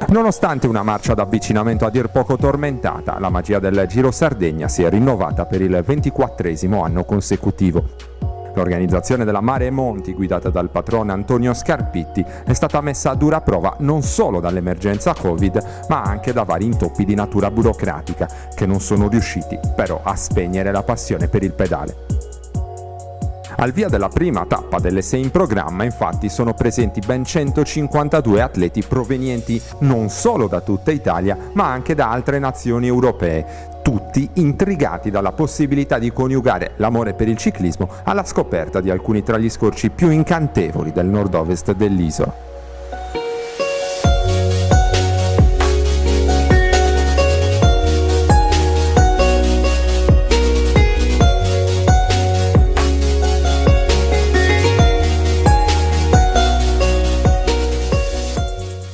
Nonostante una marcia d'avvicinamento a dir poco tormentata, la magia del Giro Sardegna si è rinnovata per il 24° anno consecutivo. L'organizzazione della Mare Monti, guidata dal patrono Antonio Scarpitti, è stata messa a dura prova non solo dall'emergenza Covid, ma anche da vari intoppi di natura burocratica, che non sono riusciti però a spegnere la passione per il pedale. Al via della prima tappa delle 6 in programma, infatti, sono presenti ben 152 atleti provenienti non solo da tutta Italia, ma anche da altre nazioni europee, tutti intrigati dalla possibilità di coniugare l'amore per il ciclismo alla scoperta di alcuni tra gli scorci più incantevoli del nord-ovest dell'isola.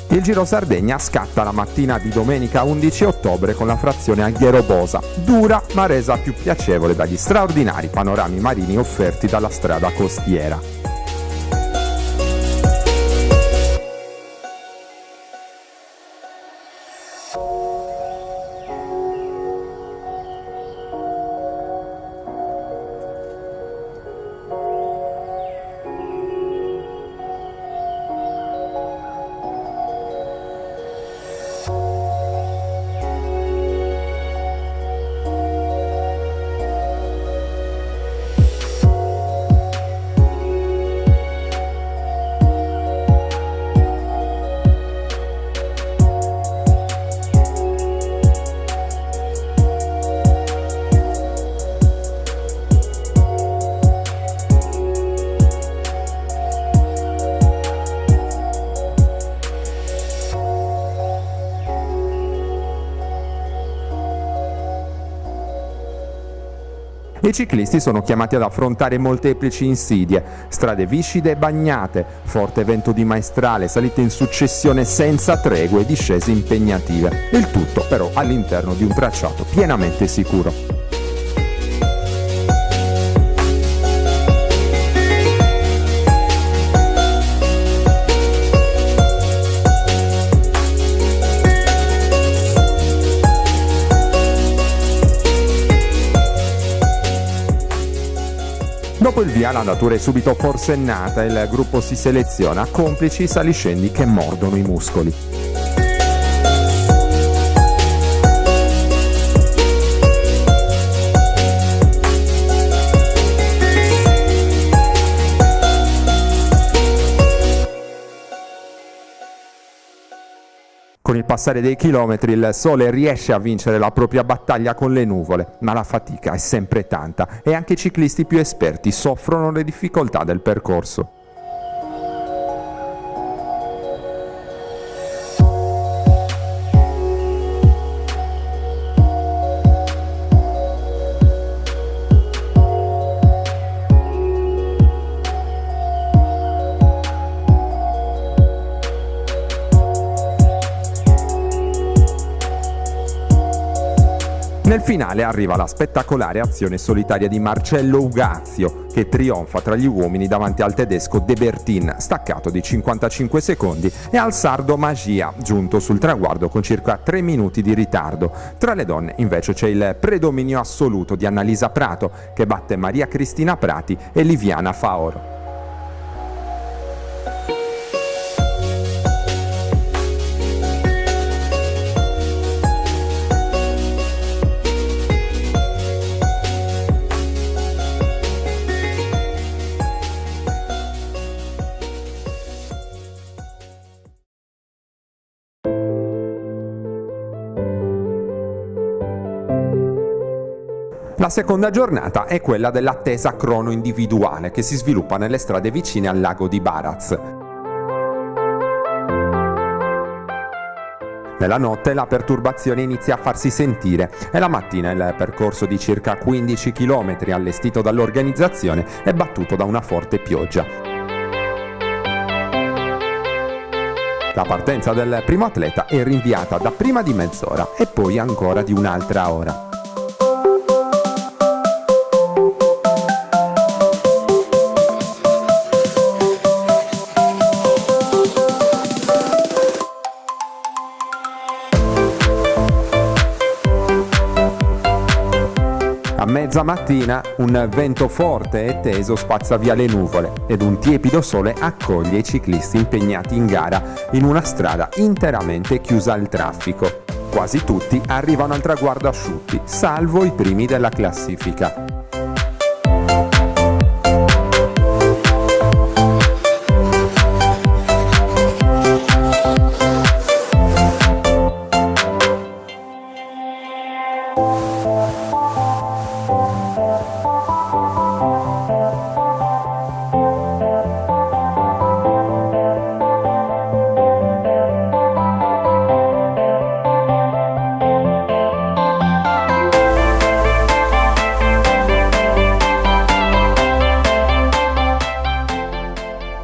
Il Giro Sardegna scatta la mattina di domenica 11 ottobre con la frazione Alghero-Bosa, dura ma resa più piacevole dagli straordinari panorami marini offerti dalla strada costiera. I ciclisti sono chiamati ad affrontare molteplici insidie, strade viscide e bagnate, forte vento di maestrale, salite in successione senza tregue e discese impegnative. Il tutto però all'interno di un tracciato pienamente sicuro. Dopo il via la natura è subito forsennata e il gruppo si seleziona, complici i saliscendi che mordono i muscoli. Con il passare dei chilometri il sole riesce a vincere la propria battaglia con le nuvole, ma la fatica è sempre tanta e anche i ciclisti più esperti soffrono le difficoltà del percorso. Nel finale arriva la spettacolare azione solitaria di Marcello Ugazio, che trionfa tra gli uomini davanti al tedesco De Bertin, staccato di 55 secondi, e al sardo Magia, giunto sul traguardo con circa 3 minuti di ritardo. Tra le donne invece c'è il predominio assoluto di Annalisa Prato, che batte Maria Cristina Prati e Liviana Faoro. La seconda giornata è quella dell'attesa crono individuale che si sviluppa nelle strade vicine al lago di Baraz. Nella notte la perturbazione inizia a farsi sentire e la mattina il percorso di circa 15 km allestito dall'organizzazione è battuto da una forte pioggia. La partenza del primo atleta è rinviata da prima di mezz'ora e poi ancora di un'altra ora. A mezza mattina un vento forte e teso spazza via le nuvole ed un tiepido sole accoglie i ciclisti impegnati in gara in una strada interamente chiusa al traffico. Quasi tutti arrivano al traguardo asciutti, salvo i primi della classifica.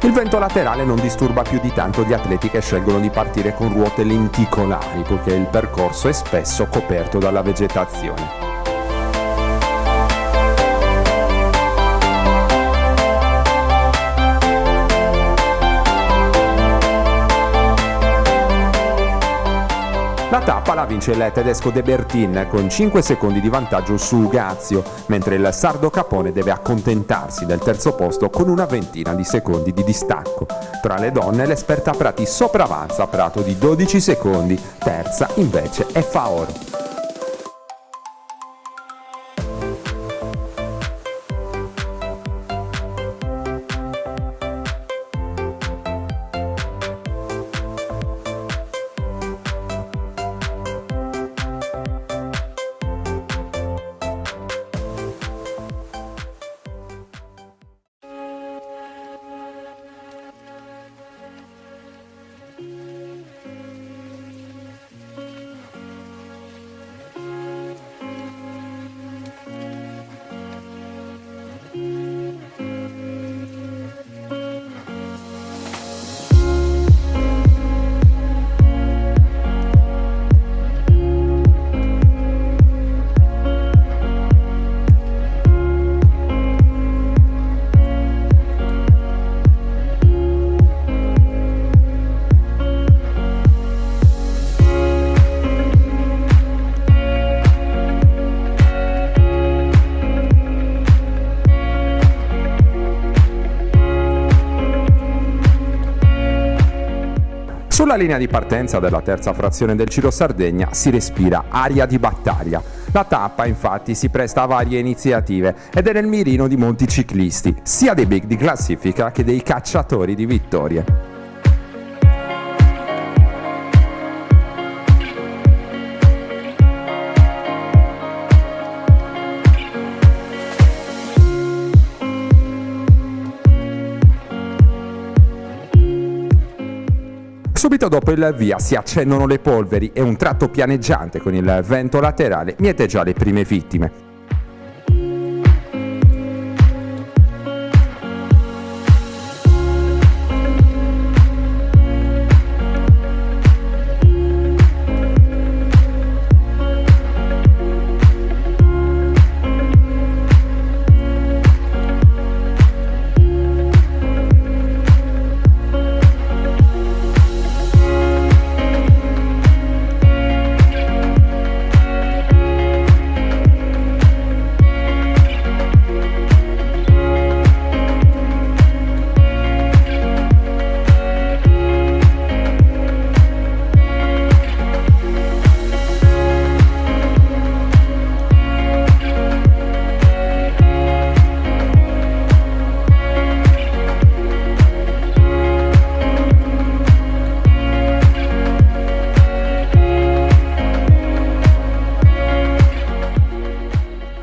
Il vento laterale non disturba più di tanto gli atleti che scelgono di partire con ruote lenticolari, poiché il percorso è spesso coperto dalla vegetazione. La tappa la vince il tedesco De Bertin con 5 secondi di vantaggio su Gazio, mentre il sardo Capone deve accontentarsi del terzo posto con una ventina di secondi di distacco. Tra le donne l'esperta Prati sopravanza Prato di 12 secondi, terza invece è Faoro. Sulla linea di partenza della terza frazione del Giro Sardegna si respira aria di battaglia. La tappa infatti si presta a varie iniziative ed è nel mirino di molti ciclisti, sia dei big di classifica che dei cacciatori di vittorie. Subito dopo il via si accendono le polveri e un tratto pianeggiante con il vento laterale miete già le prime vittime.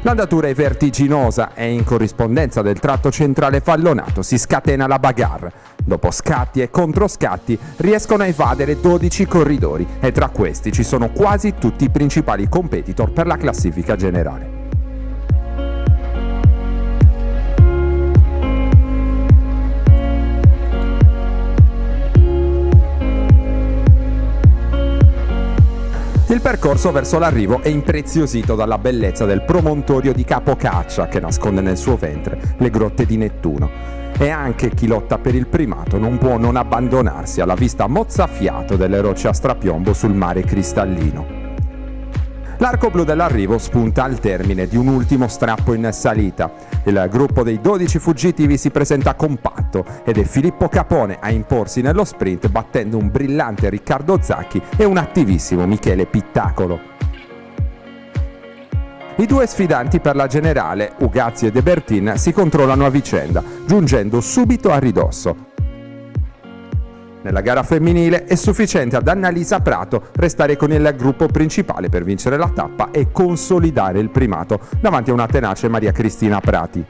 L'andatura è vertiginosa e in corrispondenza del tratto centrale fallonato si scatena la bagarre. Dopo scatti e controscatti riescono a evadere 12 corridori e tra questi ci sono quasi tutti i principali competitor per la classifica generale. Il percorso verso l'arrivo è impreziosito dalla bellezza del promontorio di Capocaccia che nasconde nel suo ventre le grotte di Nettuno. E anche chi lotta per il primato non può non abbandonarsi alla vista mozzafiato delle rocce a strapiombo sul mare cristallino. L'arco blu dell'arrivo spunta al termine di un ultimo strappo in salita. Il gruppo dei 12 fuggitivi si presenta compatto ed è Filippo Capone a imporsi nello sprint, battendo un brillante Riccardo Zacchi e un attivissimo Michele Pittacolo. I due sfidanti per la generale, Ugazio e De Bertin, si controllano a vicenda, giungendo subito a ridosso. Nella gara femminile è sufficiente ad Annalisa Prato restare con il gruppo principale per vincere la tappa e consolidare il primato davanti a una tenace Maria Cristina Prati.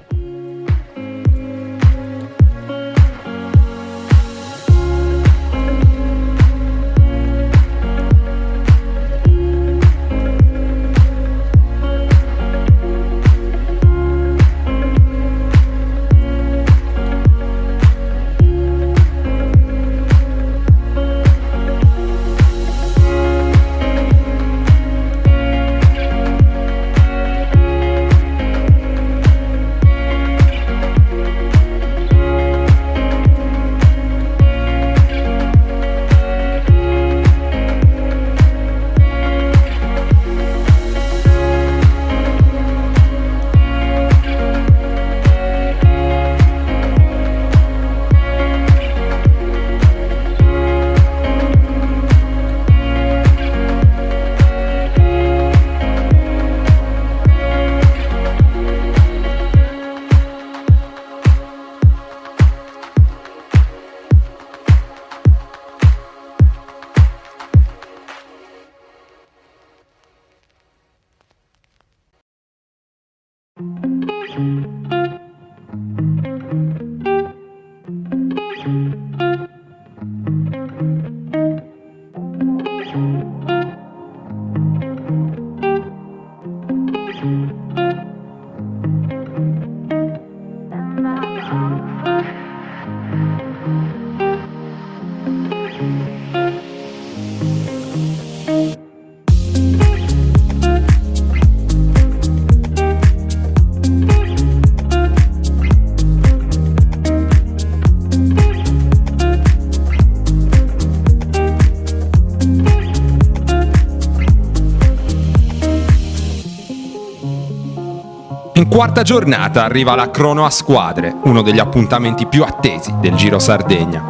In quarta giornata arriva la crono a squadre, uno degli appuntamenti più attesi del Giro Sardegna.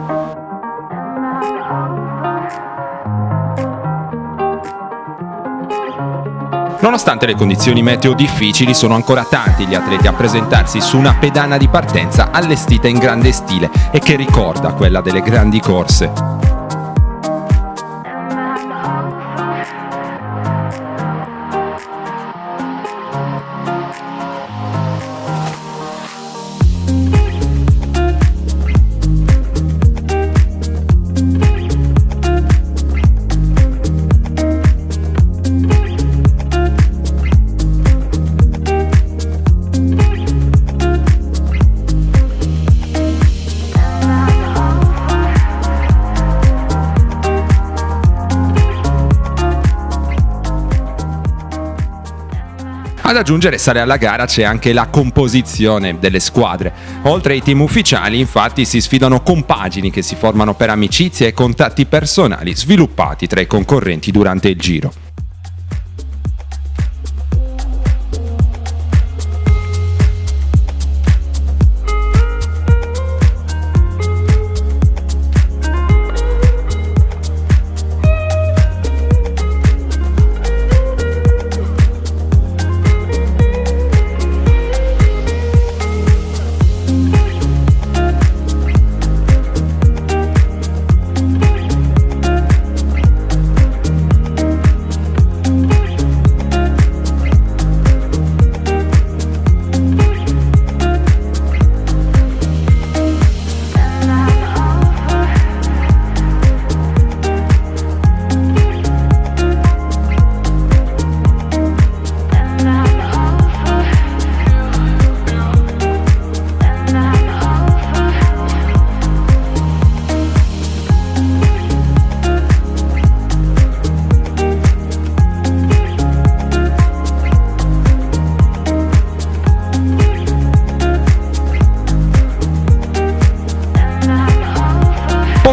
Nonostante le condizioni meteo difficili, sono ancora tanti gli atleti a presentarsi su una pedana di partenza allestita in grande stile e che ricorda quella delle grandi corse. Ad aggiungere sale alla gara c'è anche la composizione delle squadre. Oltre ai team ufficiali, infatti, si sfidano compagini che si formano per amicizie e contatti personali sviluppati tra i concorrenti durante il Giro.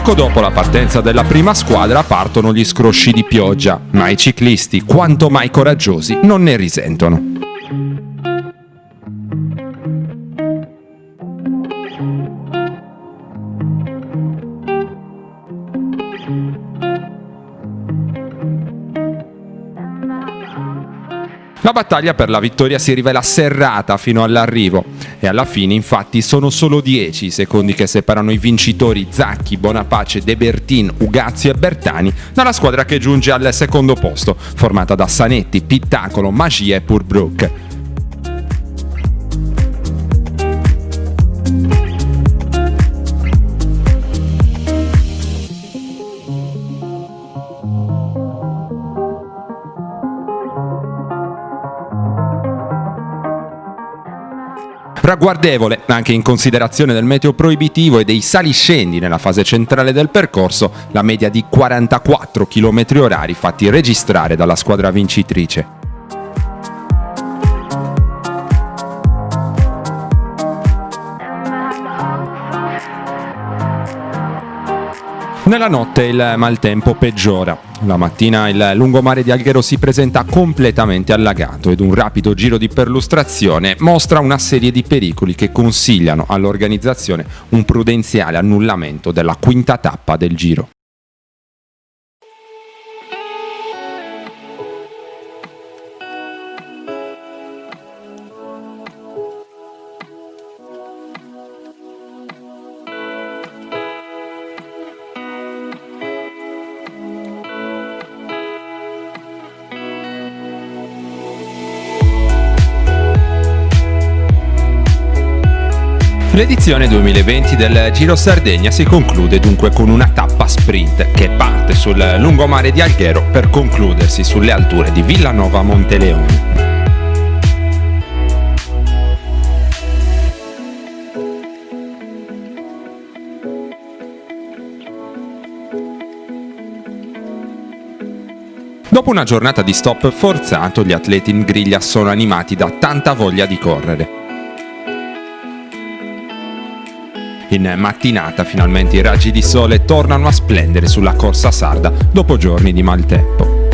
Poco dopo la partenza della prima squadra partono gli scrosci di pioggia, ma i ciclisti, quanto mai coraggiosi, non ne risentono. La battaglia per la vittoria si rivela serrata fino all'arrivo e alla fine infatti sono solo 10 i secondi che separano i vincitori Zacchi, Bonapace, De Bertin, Ugazio e Bertani dalla squadra che giunge al secondo posto, formata da Sanetti, Pittacolo, Magia e Purbrook. Ragguardevole, anche in considerazione del meteo proibitivo e dei saliscendi nella fase centrale del percorso, la media di 44 km/h fatti registrare dalla squadra vincitrice. Nella notte il maltempo peggiora. La mattina il lungomare di Alghero si presenta completamente allagato ed un rapido giro di perlustrazione mostra una serie di pericoli che consigliano all'organizzazione un prudenziale annullamento della quinta tappa del Giro. L'edizione 2020 del Giro Sardegna si conclude dunque con una tappa sprint che parte sul lungomare di Alghero per concludersi sulle alture di Villanova Monteleone. Dopo una giornata di stop forzato, gli atleti in griglia sono animati da tanta voglia di correre. In mattinata finalmente i raggi di sole tornano a splendere sulla corsa sarda dopo giorni di maltempo.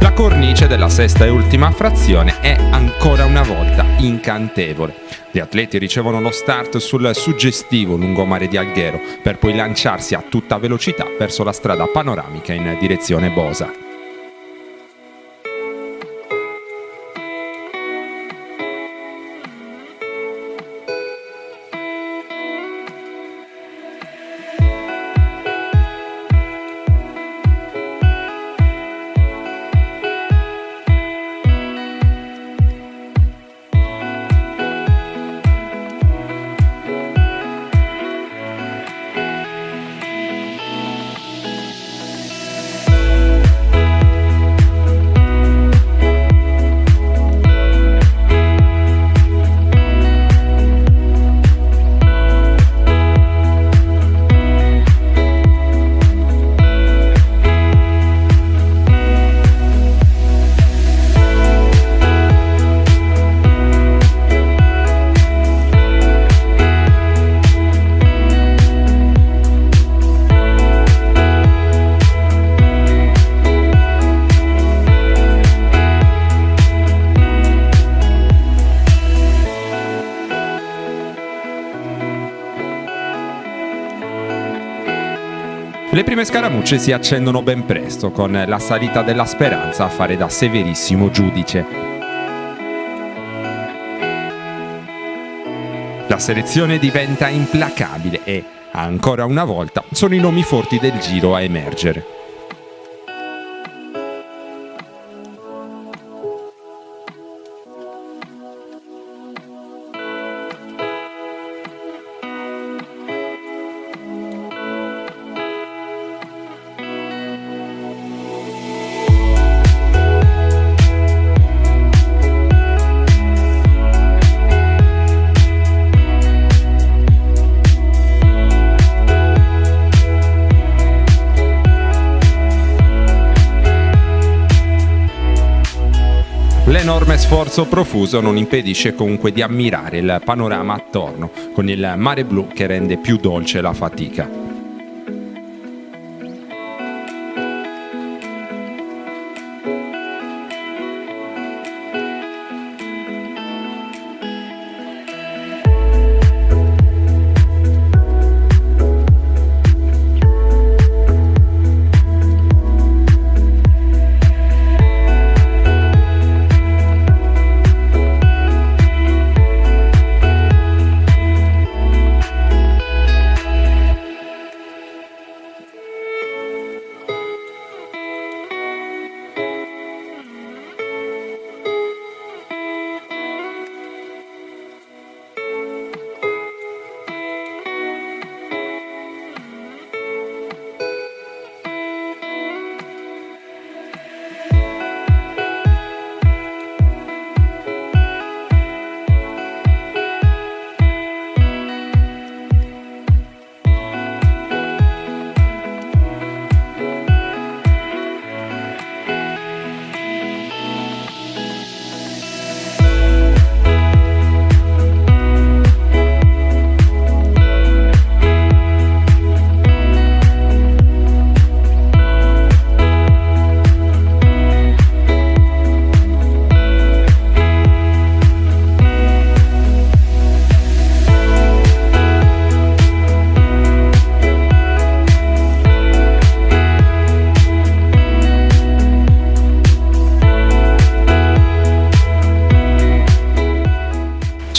La cornice della sesta e ultima frazione è ancora una volta incantevole. Gli atleti ricevono lo start sul suggestivo lungomare di Alghero per poi lanciarsi a tutta velocità verso la strada panoramica in direzione Bosa. Le prime scaramucce si accendono ben presto, con la salita della Speranza a fare da severissimo giudice. La selezione diventa implacabile e, ancora una volta, sono i nomi forti del Giro a emergere. L'enorme sforzo profuso non impedisce comunque di ammirare il panorama attorno, con il mare blu che rende più dolce la fatica.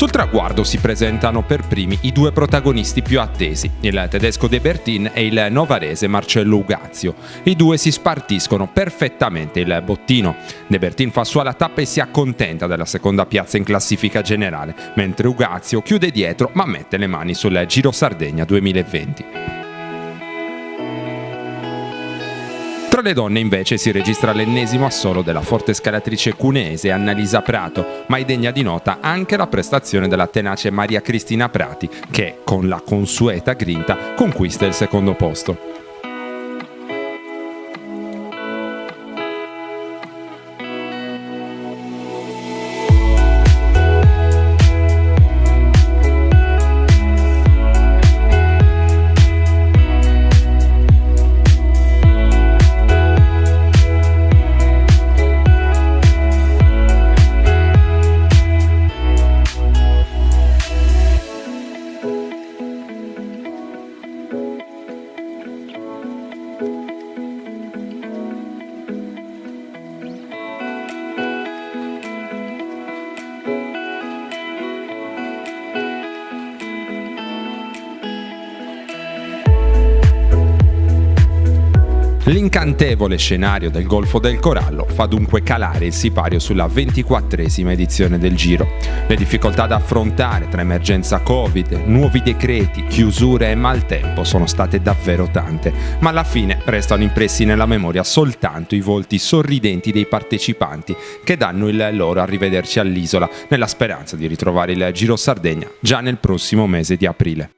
Sul traguardo si presentano per primi i due protagonisti più attesi, il tedesco De Bertin e il novarese Marcello Ugazio. I due si spartiscono perfettamente il bottino. De Bertin fa sua la tappa e si accontenta della seconda piazza in classifica generale, mentre Ugazio chiude dietro ma mette le mani sul Giro Sardegna 2020. Tra le donne invece si registra l'ennesimo assolo della forte scalatrice cuneese Annalisa Prato, ma è degna di nota anche la prestazione della tenace Maria Cristina Prati, che con la consueta grinta conquista il secondo posto. L'incantevole scenario del Golfo del Corallo fa dunque calare il sipario sulla 24esima edizione del Giro. Le difficoltà da affrontare tra emergenza Covid, nuovi decreti, chiusure e maltempo sono state davvero tante, ma alla fine restano impressi nella memoria soltanto i volti sorridenti dei partecipanti che danno il loro arrivederci all'isola nella speranza di ritrovare il Giro Sardegna già nel prossimo mese di aprile.